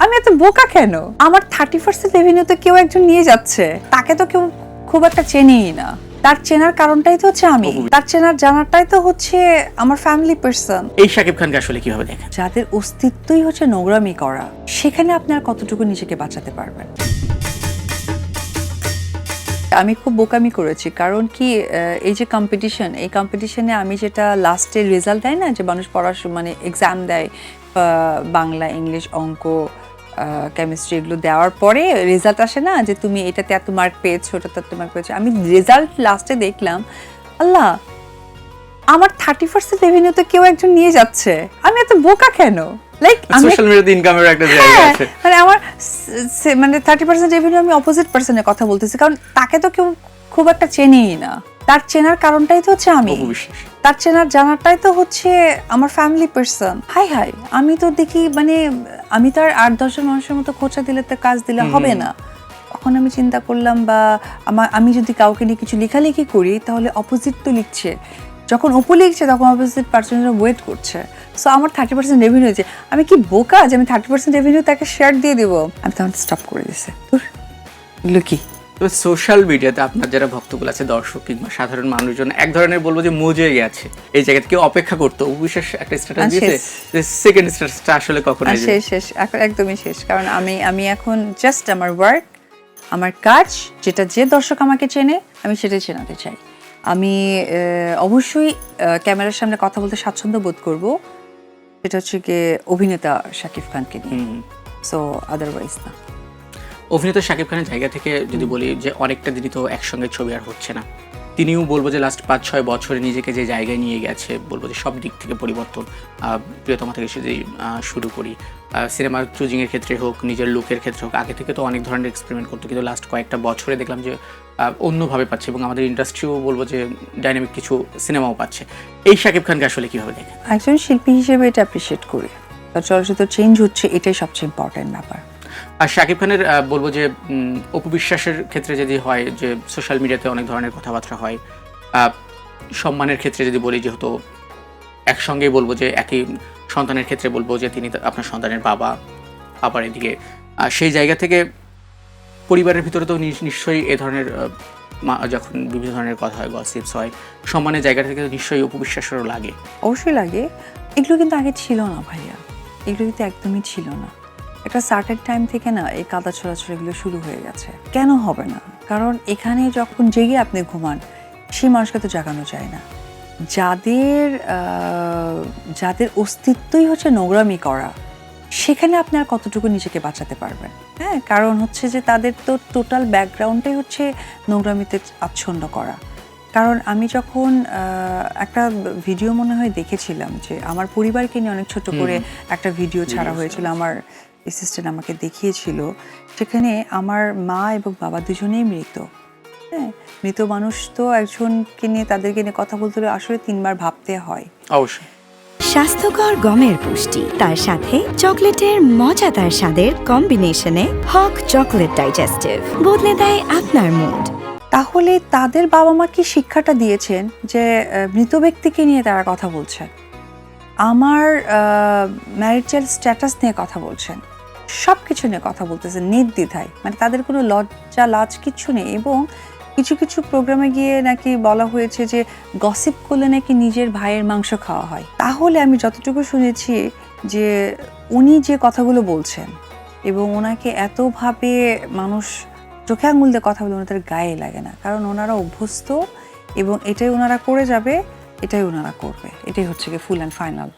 আমি এত বোকা কেন? আমার 30% রেভিনিউ তো কেউ একজন নিয়ে যাচ্ছে, তাকে তো কেউ খুব একটা চেনেই না। তার চেনার কারণটাই তো হচ্ছে আমি, তার চেনার জানারটাই তো হচ্ছে আমার ফ্যামিলি পার্সন। এই শাকিব খানকে আসলে কিভাবে দেখেন? যাদের অস্তিত্বই হচ্ছে নোংরামি করা, সেখানে আপনি আর কতটুকু নিজেকে বাঁচাতে পারবেন? আমি খুব বোকামি করেছি, কারণ কি এই যে কম্পিটিশন, এই কম্পিটিশনে আমি যেটা লাস্টের রেজাল্ট দেয় না, যে মানুষ পড়াশোনা মানে এক্সাম দেয়, বাংলা, ইংলিশ, অঙ্ক, কেমিস্ট্রি, এগুলো দেওয়ার পরে রেজাল্ট আসে না, যে তুমি এটাতে এত মার্ক পেয়েছো, ওটাতে এত মার্ক পেয়েছো। আমি রেজাল্ট লাস্টে দেখলাম, আল্লাহ, আমার 30% রেভিনিউ তো কেউ একজন নিয়ে যাচ্ছে, আমি এত বোকা কেন? লাইক সোশ্যাল মিডিয়াতে ইনকামের একটা জায়গা আছে, মানে আমার মানে 30% রেভিনিউ, আমি অপোজিট পার্সনের কথা বলতেছি, কারণ তাকে তো কেউ খুব একটা চেনেই না। তার চেনার কারণটাই তো হচ্ছে আমি, তার চেনার জানারটাই তো হচ্ছে আমার ফ্যামিলি পার্সন। হাই হাই, আমি তো দেখি মানে আমি তো আর 8-10 জন মানুষের মতো খোঁচা দিলে তো কাজ দিলে হবে না। তখন আমি চিন্তা করলাম, বা আমি যদি কাউকে নিয়ে কিছু লেখালেখি করি, তাহলে অপোজিট তো লিখছে, যখন অপু লিখছে তখন অপোজিট পার্সনের ওয়েট করছে। সো আমার 30% রেভিনিউ হয়েছে, আমি কি বোকা যে আমি 30% রেভিনিউ তাকে শেয়ার দিয়ে দেবো? আমি তখন স্টপ করে দিছে। এগুলো কি? তবে সোশ্যাল মিডিয়াতে আপনার যারা ভক্তগুলো আছে, দর্শক কিংবা সাধারণ মানুষজন, এক ধরনের বলবো যে মজে গেছে এই জায়গাতে। কেউ অপেক্ষা করতো অবিশ্বাস একটা স্ট্যাটাস দিয়েছে, যে সেকেন্ড স্ট্যাটাসটা আসলে কখন আসবে? শেষ, এখন একদমই শেষ। কারণ আমি এখন জাস্ট আমার ওয়ার্ক, আমার কাজ, যেটা যে দর্শক আমাকে চেনে, আমি সেটাই চেনাতে চাই। আমি অবশ্যই ক্যামেরার সামনে কথা বলতে স্বাচ্ছন্দ্য বোধ করব, সেটা হচ্ছে গিয়ে অভিনেতা শাকিব খানকে নিয়ে। সো আদারওয়াইজ না। অভিনেতা শাকিব খানের জায়গা থেকে যদি বলি, যে অনেকটা দিনই তো একসঙ্গে ছবি আর হচ্ছে না, তিনিও বলবো যে লাস্ট 5-6 বছরে নিজেকে যে জায়গায় নিয়ে গেছে, বলবো যে সব দিক থেকে পরিবর্তন। প্রিয়তমা থেকে শুরু করি, সিনেমার চুজিংয়ের ক্ষেত্রে হোক, নিজের লুকের ক্ষেত্রে হোক, আগে থেকে তো অনেক ধরনের এক্সপেরিমেন্ট করতো, কিন্তু লাস্ট কয়েকটা বছরে দেখলাম যে অন্যভাবে পাচ্ছে, এবং আমাদের ইন্ডাস্ট্রিও বলবো যে ডাইনামিক কিছু সিনেমাও পাচ্ছে। এই শাকিব খানকে আসলে কিভাবে দেখেন? একজন শিল্পী হিসেবে এটা অ্যাপ্রিসিয়েট করি, তার চলচ্চিত্র চেঞ্জ হচ্ছে, এটাই সবচেয়ে ইম্পর্টেন্ট ব্যাপার। আর শাকিব খানের বলবো যে অপু বিশ্বাসের ক্ষেত্রে যদি হয়, যে সোশ্যাল মিডিয়াতে অনেক ধরনের কথাবার্তা হয়, সম্মানের ক্ষেত্রে যদি বলি, যেহেতু একসঙ্গেই বলবো যে একই সন্তানের ক্ষেত্রে বলবো যে তিনি আপনার সন্তানের বাবা, আবার এদিকে সেই জায়গা থেকে পরিবারের ভিতরে তো নিশ্চয়ই এ ধরনের যখন বিভিন্ন ধরনের কথা হয়, গসিপস হয়, সম্মানের জায়গা থেকে নিশ্চয়ই অপু বিশ্বাসেরও লাগে। অবশ্যই লাগে। এগুলো কিন্তু আগে ছিল না ভাইয়া, এগুলো কিন্তু একদমই ছিল না। একটা সার্টেন টাইম থেকে না এই কাদা ছোড়াছড়িগুলো শুরু হয়ে গেছে। কেন হবে না? কারণ এখানে যখন জেগে আপনি ঘুমান, সেই মানুষকে তো জাগানো যায় না। যাদের অস্তিত্বই হচ্ছে নোংরামি করা, সেখানে আপনি আর কতটুকু নিজেকে বাঁচাতে পারবেন? হ্যাঁ, কারণ হচ্ছে যে তাদের তো টোটাল ব্যাকগ্রাউন্ডটাই হচ্ছে নোংরামিতে আচ্ছন্ন করা। কারণ আমি যখন একটা ভিডিও মনে হয় দেখেছিলাম, যে আমার পরিবারকে নিয়ে অনেক ছোট করে একটা ভিডিও ছাড়া হয়েছিল, আমার অ্যাসিস্ট্যান্ট আমাকে দেখিয়েছিল। সেখানে আমার মা এবং বাবা দুজনেই মৃত। হ্যাঁ, মৃত মানুষ তো একজনকে নিয়ে, তাদেরকে নিয়ে কথা বলতে হলে আসলে 3 বার ভাবতে হয়। অবশ্যই। স্বাস্থ্যকর গমের পুষ্টি, তার সাথে চকলেটের মজাদার স্বাদের কম্বিনেশনে হক চকলেট ডাইজেস্টিভ বদলে দেয় আপনার মুড। তাহলে তাদের বাবা মা কি শিক্ষাটা দিয়েছেন যে মৃত ব্যক্তিকে নিয়ে তারা কথা বলছেন, আমার ম্যারিটাল স্ট্যাটাস নিয়ে কথা বলছেন, সব কিছু নিয়ে কথা বলতেছেন নির্দ্বিধায়, মানে তাদের কোনো লজ্জা লাজ কিচ্ছু নেই। এবং কিছু কিছু প্রোগ্রামে গিয়ে নাকি বলা হয়েছে যে গসিপ করলে নাকি নিজের ভাইয়ের মাংস খাওয়া হয়। তাহলে আমি যতটুকু শুনেছি যে উনি যে কথাগুলো বলছেন, এবং ওনাকে এতভাবে মানুষ চোখে আঙুল দিয়ে কথা বলে ওনাদের গায়ে লাগে না, কারণ ওনারা অভ্যস্ত, এবং এটাই ওনারা করে যাবে, এটাই ওনারা করবে, এটাই হচ্ছে কি ফুল অ্যান্ড ফাইনাল।